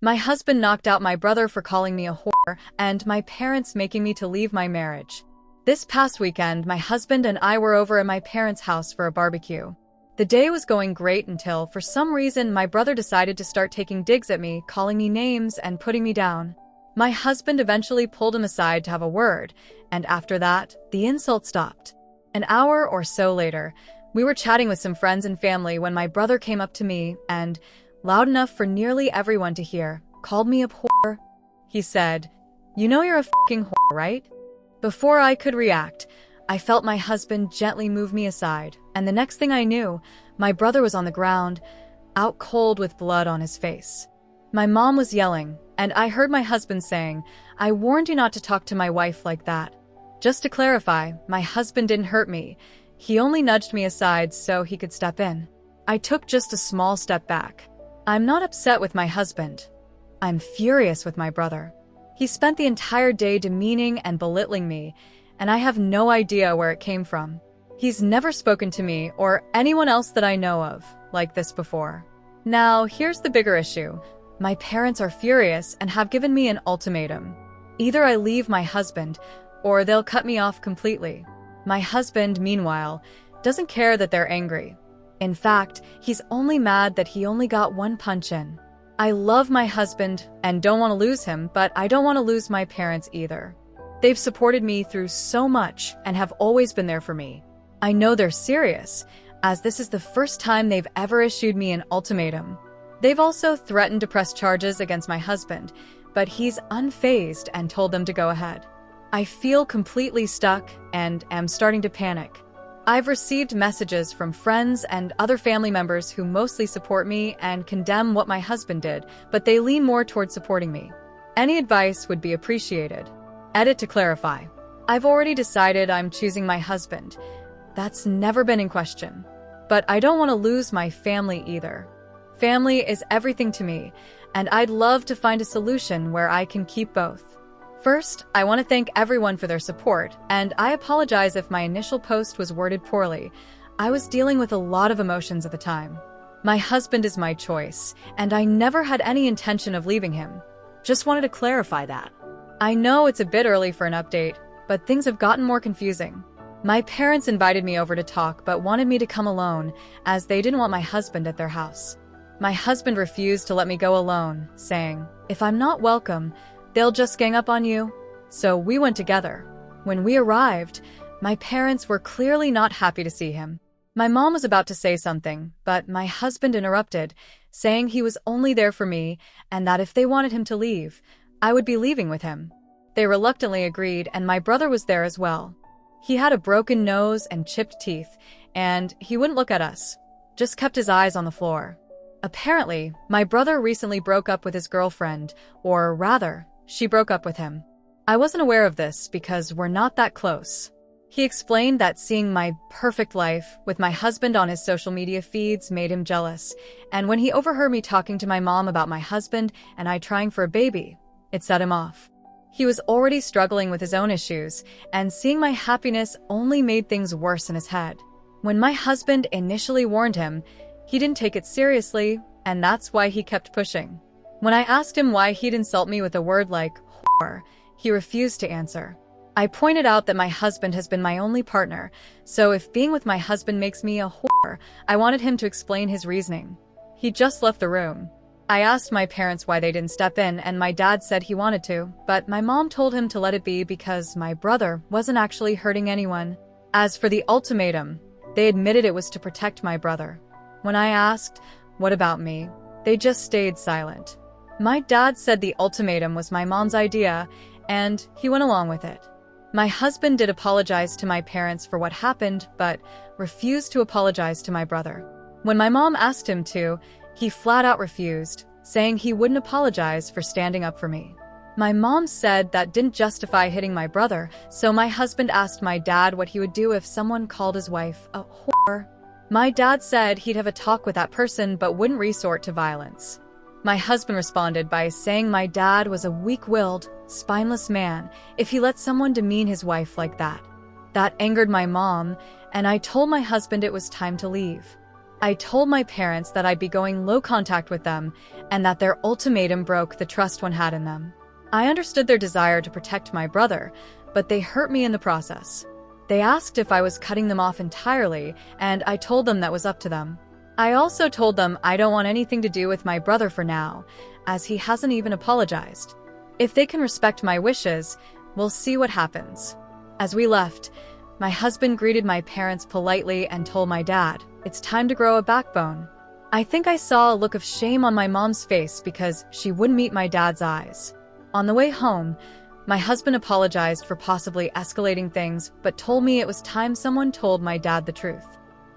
My husband knocked out my brother for calling me a whore, and my parents making me to leave my marriage. This past weekend, my husband and I were over at my parents' house for a barbecue. The day was going great until, for some reason, my brother decided to start taking digs at me, calling me names and putting me down. My husband eventually pulled him aside to have a word, and after that, the insult stopped. An hour or so later, we were chatting with some friends and family when my brother came up to me and, loud enough for nearly everyone to hear, called me a whore. He said, "You know you're a fucking whore, right?" Before I could react, I felt my husband gently move me aside, and the next thing I knew, my brother was on the ground, out cold with blood on his face. My mom was yelling, and I heard my husband saying, "I warned you not to talk to my wife like that." Just to clarify, my husband didn't hurt me. He only nudged me aside so he could step in. I took just a small step back. I'm not upset with my husband. I'm furious with my brother. He spent the entire day demeaning and belittling me, and I have no idea where it came from. He's never spoken to me or anyone else that I know of like this before. Now, here's the bigger issue. My parents are furious and have given me an ultimatum. Either I leave my husband, or they'll cut me off completely. My husband, meanwhile, doesn't care that they're angry. In fact, he's only mad that he only got one punch in. I love my husband and don't want to lose him, but I don't want to lose my parents either. They've supported me through so much and have always been there for me. I know they're serious, as this is the first time they've ever issued me an ultimatum. They've also threatened to press charges against my husband, but he's unfazed and told them to go ahead. I feel completely stuck and am starting to panic. I've received messages from friends and other family members who mostly support me and condemn what my husband did, but they lean more towards supporting me. Any advice would be appreciated. Edit to clarify. I've already decided I'm choosing my husband. That's never been in question. But I don't want to lose my family either. Family is everything to me, and I'd love to find a solution where I can keep both. First, I want to thank everyone for their support, and I apologize if my initial post was worded poorly. I was dealing with a lot of emotions at the time. My husband is my choice, and I never had any intention of leaving him. Just wanted to clarify that. I know it's a bit early for an update, but things have gotten more confusing. My parents invited me over to talk but wanted me to come alone, as they didn't want my husband at their house. My husband refused to let me go alone, saying, "If I'm not welcome, they'll just gang up on you." So we went together. When we arrived, my parents were clearly not happy to see him. My mom was about to say something, but my husband interrupted, saying he was only there for me and that if they wanted him to leave, I would be leaving with him. They reluctantly agreed, and my brother was there as well. He had a broken nose and chipped teeth, and he wouldn't look at us, just kept his eyes on the floor. Apparently, my brother recently broke up with his girlfriend, or rather, she broke up with him. I wasn't aware of this because we're not that close. He explained that seeing my perfect life with my husband on his social media feeds made him jealous, and when he overheard me talking to my mom about my husband and I trying for a baby, it set him off. He was already struggling with his own issues, and seeing my happiness only made things worse in his head. When my husband initially warned him, he didn't take it seriously, and that's why he kept pushing. When I asked him why he'd insult me with a word like whore, he refused to answer. I pointed out that my husband has been my only partner, so if being with my husband makes me a whore, I wanted him to explain his reasoning. He just left the room. I asked my parents why they didn't step in, and my dad said he wanted to, but my mom told him to let it be because my brother wasn't actually hurting anyone. As for the ultimatum, they admitted it was to protect my brother. When I asked, "What about me?" they just stayed silent. My dad said the ultimatum was my mom's idea, and he went along with it. My husband did apologize to my parents for what happened, but refused to apologize to my brother. When my mom asked him to, he flat out refused, saying he wouldn't apologize for standing up for me. My mom said that didn't justify hitting my brother, so my husband asked my dad what he would do if someone called his wife a whore. My dad said he'd have a talk with that person but wouldn't resort to violence. My husband responded by saying my dad was a weak-willed, spineless man if he let someone demean his wife like that. That angered my mom, and I told my husband it was time to leave. I told my parents that I'd be going low contact with them and that their ultimatum broke the trust one had in them. I understood their desire to protect my brother, but they hurt me in the process. They asked if I was cutting them off entirely, and I told them that was up to them. I also told them I don't want anything to do with my brother for now, as he hasn't even apologized. If they can respect my wishes, we'll see what happens. As we left, my husband greeted my parents politely and told my dad, "It's time to grow a backbone." I think I saw a look of shame on my mom's face because she wouldn't meet my dad's eyes. On the way home, my husband apologized for possibly escalating things, but told me it was time someone told my dad the truth.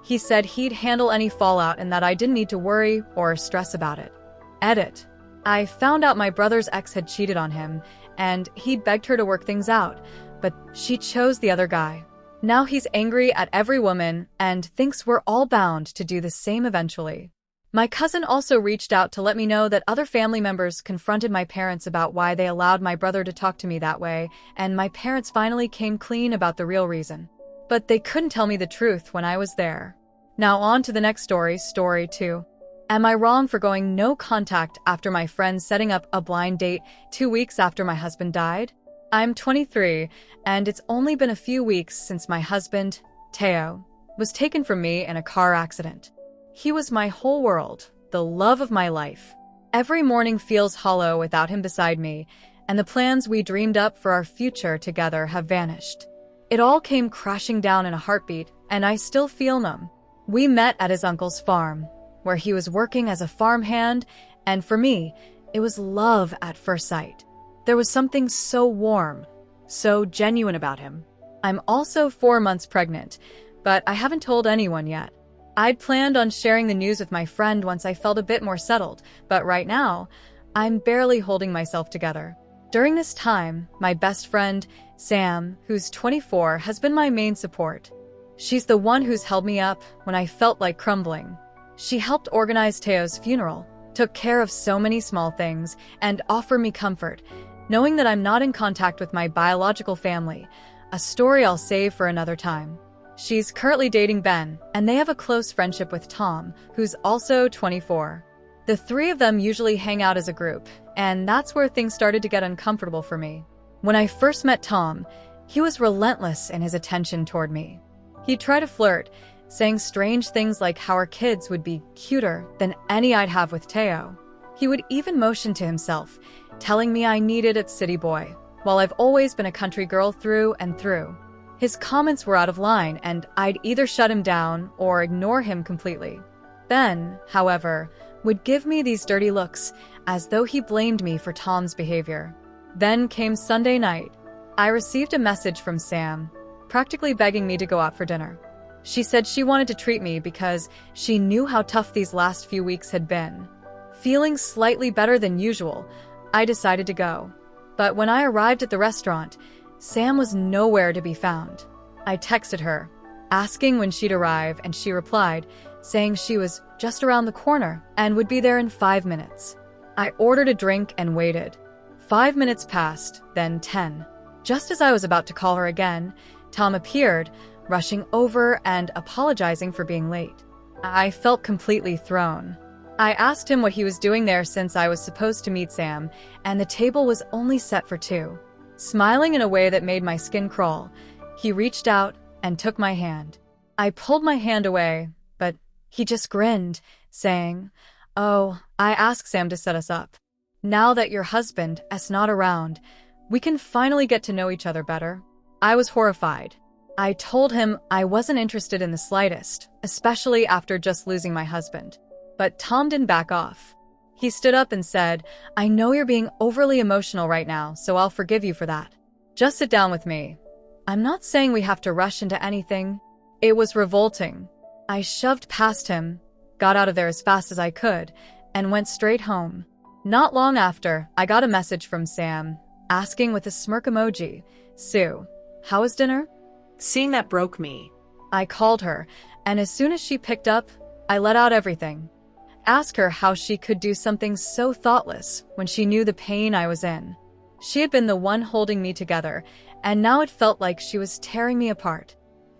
He said he'd handle any fallout and that I didn't need to worry or stress about it. Edit. I found out my brother's ex had cheated on him, and he'd begged her to work things out, but she chose the other guy. Now he's angry at every woman and thinks we're all bound to do the same eventually. My cousin also reached out to let me know that other family members confronted my parents about why they allowed my brother to talk to me that way, and my parents finally came clean about the real reason. But they couldn't tell me the truth when I was there. Now on to the next story, story 2. Am I wrong for going no contact after my friend setting up a blind date 2 weeks after my husband died? I'm 23, and it's only been a few weeks since my husband, Teo, was taken from me in a car accident. He was my whole world, the love of my life. Every morning feels hollow without him beside me, and the plans we dreamed up for our future together have vanished. It all came crashing down in a heartbeat, and I still feel numb. We met at his uncle's farm, where he was working as a farmhand, and for me, it was love at first sight. There was something so warm, so genuine about him. I'm also 4 months pregnant, but I haven't told anyone yet. I'd planned on sharing the news with my friend once I felt a bit more settled, but right now, I'm barely holding myself together. During this time, my best friend, Sam, who's 24, has been my main support. She's the one who's held me up when I felt like crumbling. She helped organize Teo's funeral, took care of so many small things, and offered me comfort, knowing that I'm not in contact with my biological family, a story I'll save for another time. She's currently dating Ben, and they have a close friendship with Tom, who's also 24. The three of them usually hang out as a group, and that's where things started to get uncomfortable for me. When I first met Tom, he was relentless in his attention toward me. He'd try to flirt, saying strange things like how our kids would be cuter than any I'd have with Teo. He would even motion to himself, telling me I needed a city boy, while I've always been a country girl through and through. His comments were out of line, and I'd either shut him down or ignore him completely. Ben, however, would give me these dirty looks, as though he blamed me for Tom's behavior. Then came Sunday night. I received a message from Sam, practically begging me to go out for dinner. She said she wanted to treat me because she knew how tough these last few weeks had been. Feeling slightly better than usual, I decided to go. But when I arrived at the restaurant, Sam was nowhere to be found. I texted her, asking when she'd arrive, and she replied, saying she was just around the corner and would be there in 5 minutes. I ordered a drink and waited. 5 minutes passed, then 10. Just as I was about to call her again, Tom appeared, rushing over and apologizing for being late. I felt completely thrown. I asked him what he was doing there since I was supposed to meet Sam, and the table was only set for 2. Smiling in a way that made my skin crawl, he reached out and took my hand. I pulled my hand away, but he just grinned, saying, "Oh, I asked Sam to set us up. Now that your husband is not around, we can finally get to know each other better." I was horrified. I told him I wasn't interested in the slightest, especially after just losing my husband. But Tom didn't back off. He stood up and said, "I know you're being overly emotional right now, so I'll forgive you for that. Just sit down with me. I'm not saying we have to rush into anything." It was revolting. I shoved past him, got out of there as fast as I could, and went straight home. Not long after, I got a message from Sam, asking with a smirk emoji, "Sue, how was dinner?" Seeing that broke me. I called her, and as soon as she picked up, I let out everything. Asked her how she could do something so thoughtless when she knew the pain I was in. She had been the one holding me together, and now it felt like she was tearing me apart.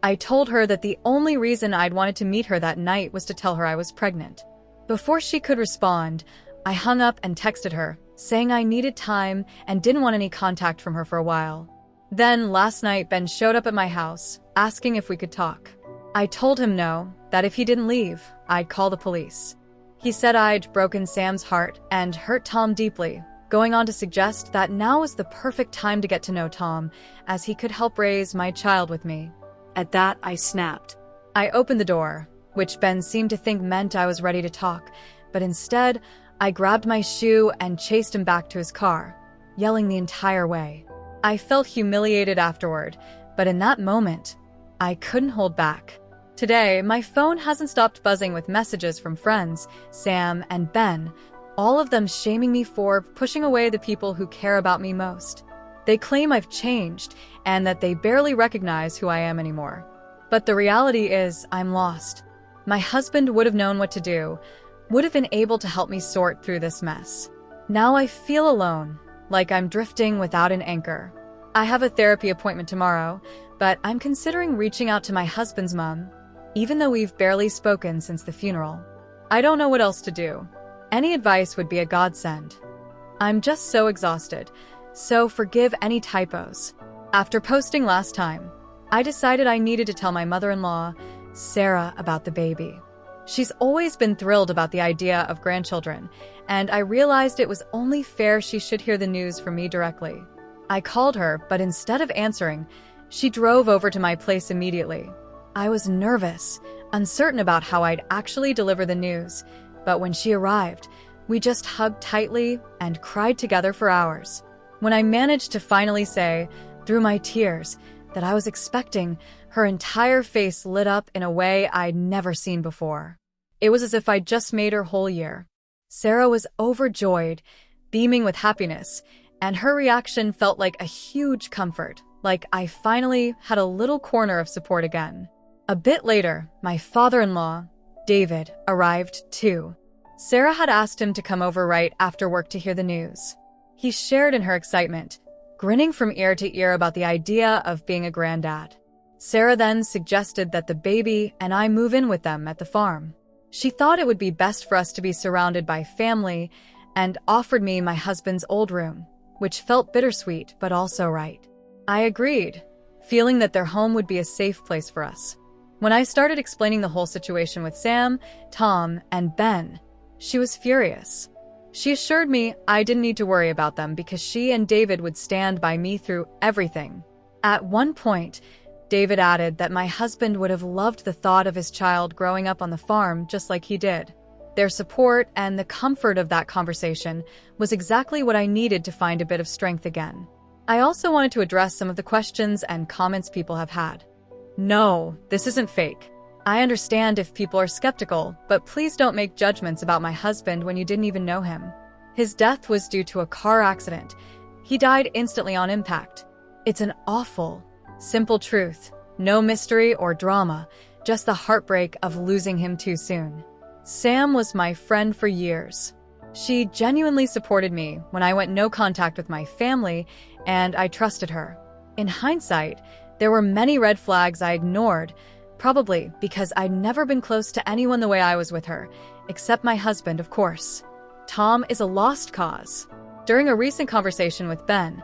I told her that the only reason I'd wanted to meet her that night was to tell her I was pregnant. Before she could respond, I hung up and texted her, saying I needed time and didn't want any contact from her for a while. Then, last night, Ben showed up at my house, asking if we could talk. I told him no, that if he didn't leave, I'd call the police. He said I'd broken Sam's heart and hurt Tom deeply, going on to suggest that now was the perfect time to get to know Tom, as he could help raise my child with me. At that, I snapped. I opened the door, which Ben seemed to think meant I was ready to talk, but instead, I grabbed my shoe and chased him back to his car, yelling the entire way. I felt humiliated afterward, but in that moment, I couldn't hold back. Today, my phone hasn't stopped buzzing with messages from friends, Sam and Ben, all of them shaming me for pushing away the people who care about me most. They claim I've changed and that they barely recognize who I am anymore. But the reality is, I'm lost. My husband would have known what to do, would have been able to help me sort through this mess. Now I feel alone, like I'm drifting without an anchor. I have a therapy appointment tomorrow, but I'm considering reaching out to my husband's mom, even though we've barely spoken since the funeral. I don't know what else to do. Any advice would be a godsend. I'm just so exhausted, so forgive any typos. After posting last time, I decided I needed to tell my mother-in-law, Sarah, about the baby. She's always been thrilled about the idea of grandchildren, and I realized it was only fair she should hear the news from me directly. I called her, but instead of answering, she drove over to my place immediately. I was nervous, uncertain about how I'd actually deliver the news, but when she arrived, we just hugged tightly and cried together for hours. When I managed to finally say, through my tears, that I was expecting, her entire face lit up in a way I'd never seen before. It was as if I'd just made her whole year. Sarah was overjoyed, beaming with happiness, and her reaction felt like a huge comfort, like I finally had a little corner of support again. A bit later, my father-in-law, David, arrived too. Sarah had asked him to come over right after work to hear the news. He shared in her excitement, grinning from ear to ear about the idea of being a granddad. Sarah then suggested that the baby and I move in with them at the farm. She thought it would be best for us to be surrounded by family and offered me my husband's old room, which felt bittersweet but also right. I agreed, feeling that their home would be a safe place for us. When I started explaining the whole situation with Sam, Tom, and Ben, she was furious. She assured me I didn't need to worry about them because she and David would stand by me through everything. At one point, David added that my husband would have loved the thought of his child growing up on the farm just like he did. Their support and the comfort of that conversation was exactly what I needed to find a bit of strength again. I also wanted to address some of the questions and comments people have had. No, this isn't fake. I understand if people are skeptical, but please don't make judgments about my husband when you didn't even know him. His death was due to a car accident. He died instantly on impact. It's an awful, simple truth. No mystery or drama, just the heartbreak of losing him too soon. Sam was my friend for years. She genuinely supported me when I went no contact with my family, and I trusted her. In hindsight, there were many red flags I ignored, probably because I'd never been close to anyone the way I was with her, except my husband, of course. Tom is a lost cause. During a recent conversation with Ben,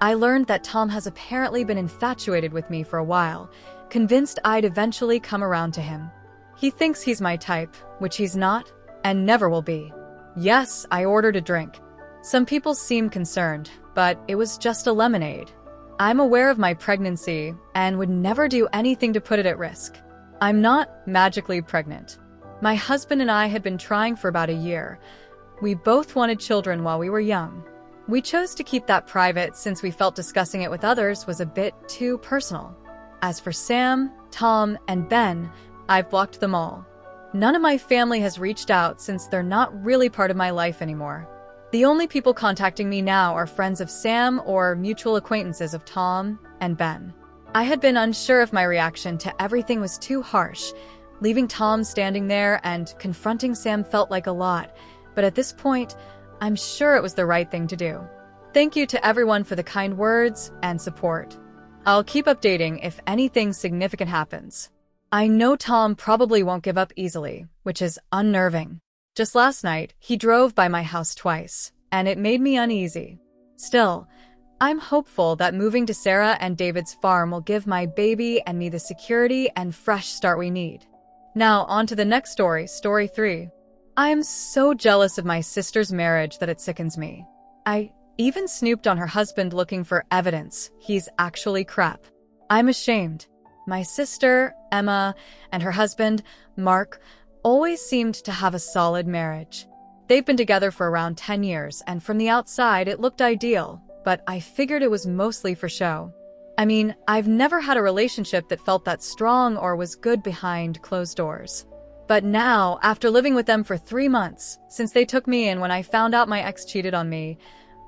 I learned that Tom has apparently been infatuated with me for a while, convinced I'd eventually come around to him. He thinks he's my type, which he's not, and never will be. Yes, I ordered a drink. Some people seemed concerned, but it was just a lemonade. I'm aware of my pregnancy and would never do anything to put it at risk. I'm not magically pregnant. My husband and I had been trying for about a year. We both wanted children while we were young. We chose to keep that private since we felt discussing it with others was a bit too personal. As for Sam, Tom, and Ben, I've blocked them all. None of my family has reached out since they're not really part of my life anymore. The only people contacting me now are friends of Sam or mutual acquaintances of Tom and Ben. I had been unsure if my reaction to everything was too harsh. Leaving Tom standing there and confronting Sam felt like a lot, but at this point, I'm sure it was the right thing to do. Thank you to everyone for the kind words and support. I'll keep updating if anything significant happens. I know Tom probably won't give up easily, which is unnerving. Just last night, he drove by my house twice, and it made me uneasy. Still, I'm hopeful that moving to Sarah and David's farm will give my baby and me the security and fresh start we need. Now, on to the next story, story 3. I am so jealous of my sister's marriage that it sickens me. I even snooped on her husband looking for evidence he's actually crap. I'm ashamed. My sister, Emma, and her husband, Mark, always seemed to have a solid marriage. They've been together for around 10 years, and from the outside it looked ideal, but I figured it was mostly for show. I mean, I've never had a relationship that felt that strong or was good behind closed doors. But now, after living with them for 3 months, since they took me in when I found out my ex cheated on me,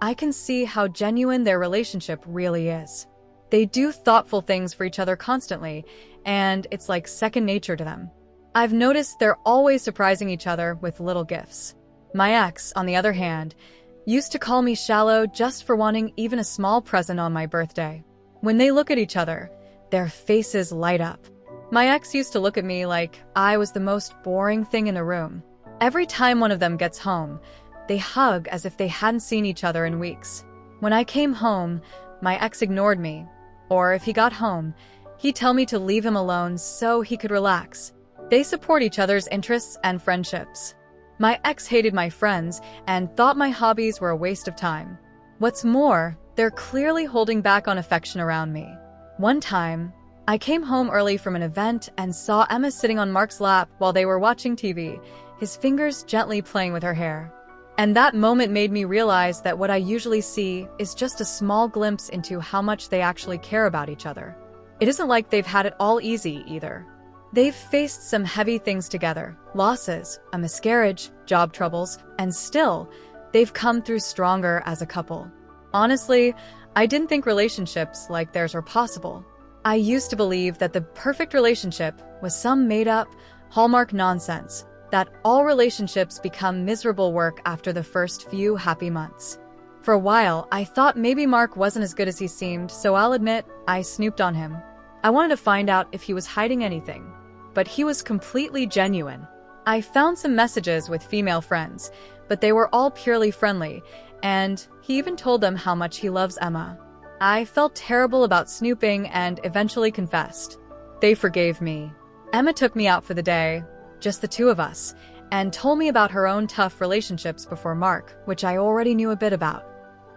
I can see how genuine their relationship really is. They do thoughtful things for each other constantly, and it's like second nature to them. I've noticed they're always surprising each other with little gifts. My ex, on the other hand, used to call me shallow just for wanting even a small present on my birthday. When they look at each other, their faces light up. My ex used to look at me like I was the most boring thing in the room. Every time one of them gets home, they hug as if they hadn't seen each other in weeks. When I came home, my ex ignored me. Or if he got home, he'd tell me to leave him alone so he could relax. They support each other's interests and friendships. My ex hated my friends and thought my hobbies were a waste of time. What's more, they're clearly holding back on affection around me. One time, I came home early from an event and saw Emma sitting on Mark's lap while they were watching TV, his fingers gently playing with her hair. And that moment made me realize that what I usually see is just a small glimpse into how much they actually care about each other. It isn't like they've had it all easy, either. They've faced some heavy things together, losses, a miscarriage, job troubles, and still, they've come through stronger as a couple. Honestly, I didn't think relationships like theirs were possible. I used to believe that the perfect relationship was some made-up, hallmark nonsense, that all relationships become miserable work after the first few happy months. For a while, I thought maybe Mark wasn't as good as he seemed, so I'll admit, I snooped on him. I wanted to find out if he was hiding anything, but he was completely genuine. I found some messages with female friends, but they were all purely friendly, and he even told them how much he loves Emma. I felt terrible about snooping and eventually confessed. They forgave me. Emma took me out for the day, just the two of us, and told me about her own tough relationships before Mark, which I already knew a bit about.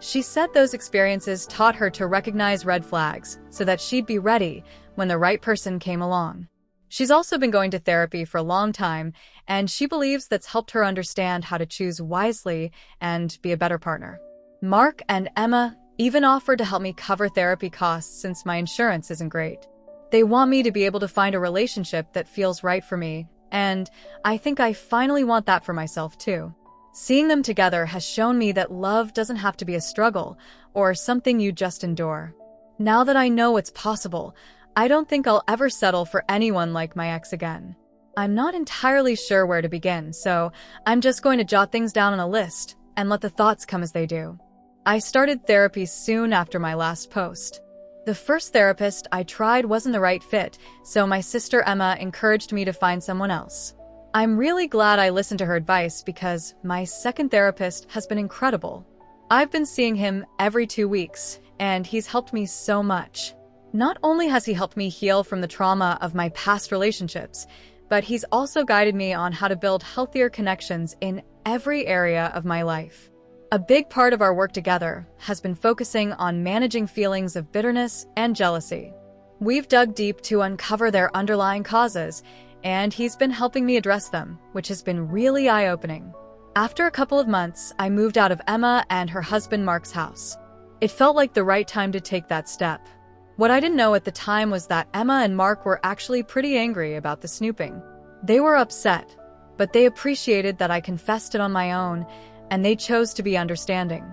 She said those experiences taught her to recognize red flags so that she'd be ready when the right person came along. She's also been going to therapy for a long time, and she believes that's helped her understand how to choose wisely and be a better partner. Mark and Emma even offered to help me cover therapy costs since my insurance isn't great. They want me to be able to find a relationship that feels right for me, and I think I finally want that for myself too. Seeing them together has shown me that love doesn't have to be a struggle or something you just endure. Now that I know it's possible, I don't think I'll ever settle for anyone like my ex again. I'm not entirely sure where to begin, so I'm just going to jot things down on a list and let the thoughts come as they do. I started therapy soon after my last post. The first therapist I tried wasn't the right fit, so my sister Emma encouraged me to find someone else. I'm really glad I listened to her advice because my second therapist has been incredible. I've been seeing him every 2 weeks, and he's helped me so much. Not only has he helped me heal from the trauma of my past relationships, but he's also guided me on how to build healthier connections in every area of my life. A big part of our work together has been focusing on managing feelings of bitterness and jealousy. We've dug deep to uncover their underlying causes, and he's been helping me address them, which has been really eye-opening. After a couple of months, I moved out of Emma and her husband Mark's house. It felt like the right time to take that step. What I didn't know at the time was that Emma and Mark were actually pretty angry about the snooping. They were upset, but they appreciated that I confessed it on my own, and they chose to be understanding.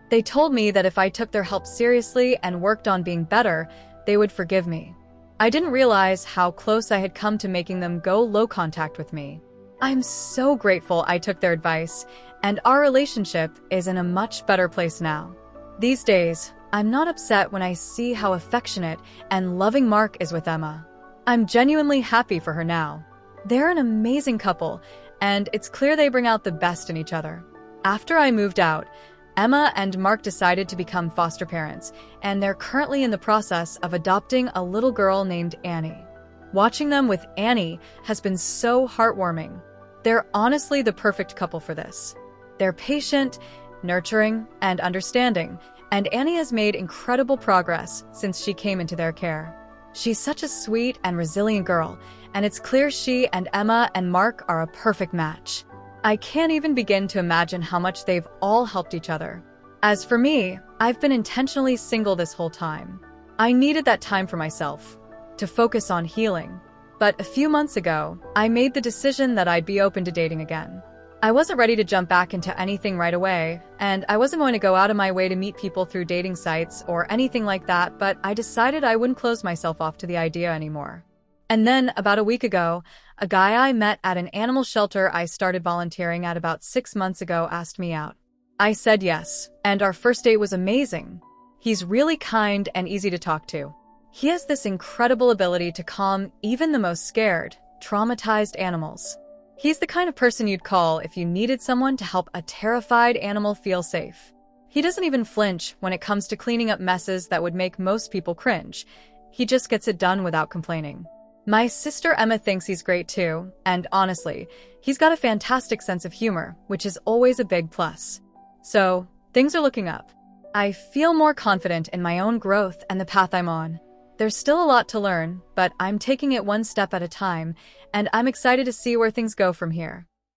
They told me that if I took their help seriously and worked on being better, they would forgive me. I didn't realize how close I had come to making them go low contact with me. I'm so grateful I took their advice, and our relationship is in a much better place now. These days, I'm not upset when I see how affectionate and loving Mark is with Emma. I'm genuinely happy for her now. They're an amazing couple, and it's clear they bring out the best in each other. After I moved out, Emma and Mark decided to become foster parents, and they're currently in the process of adopting a little girl named Annie. Watching them with Annie has been so heartwarming. They're honestly the perfect couple for this. They're patient, nurturing, and understanding, and Annie has made incredible progress since she came into their care. She's such a sweet and resilient girl, and it's clear she and Emma and Mark are a perfect match. I can't even begin to imagine how much they've all helped each other. As for me, I've been intentionally single this whole time. I needed that time for myself, to focus on healing. But a few months ago, I made the decision that I'd be open to dating again. I wasn't ready to jump back into anything right away, and I wasn't going to go out of my way to meet people through dating sites or anything like that, but I decided I wouldn't close myself off to the idea anymore. And then, about a week ago, a guy I met at an animal shelter I started volunteering at about 6 months ago asked me out. I said yes, and our first date was amazing. He's really kind and easy to talk to. He has this incredible ability to calm even the most scared, traumatized animals. He's the kind of person you'd call if you needed someone to help a terrified animal feel safe. He doesn't even flinch when it comes to cleaning up messes that would make most people cringe. He just gets it done without complaining. My sister Emma thinks he's great too, and honestly, he's got a fantastic sense of humor, which is always a big plus. So, things are looking up. I feel more confident in my own growth and the path I'm on. There's still a lot to learn, but I'm taking it one step at a time, and I'm excited to see where things go from here.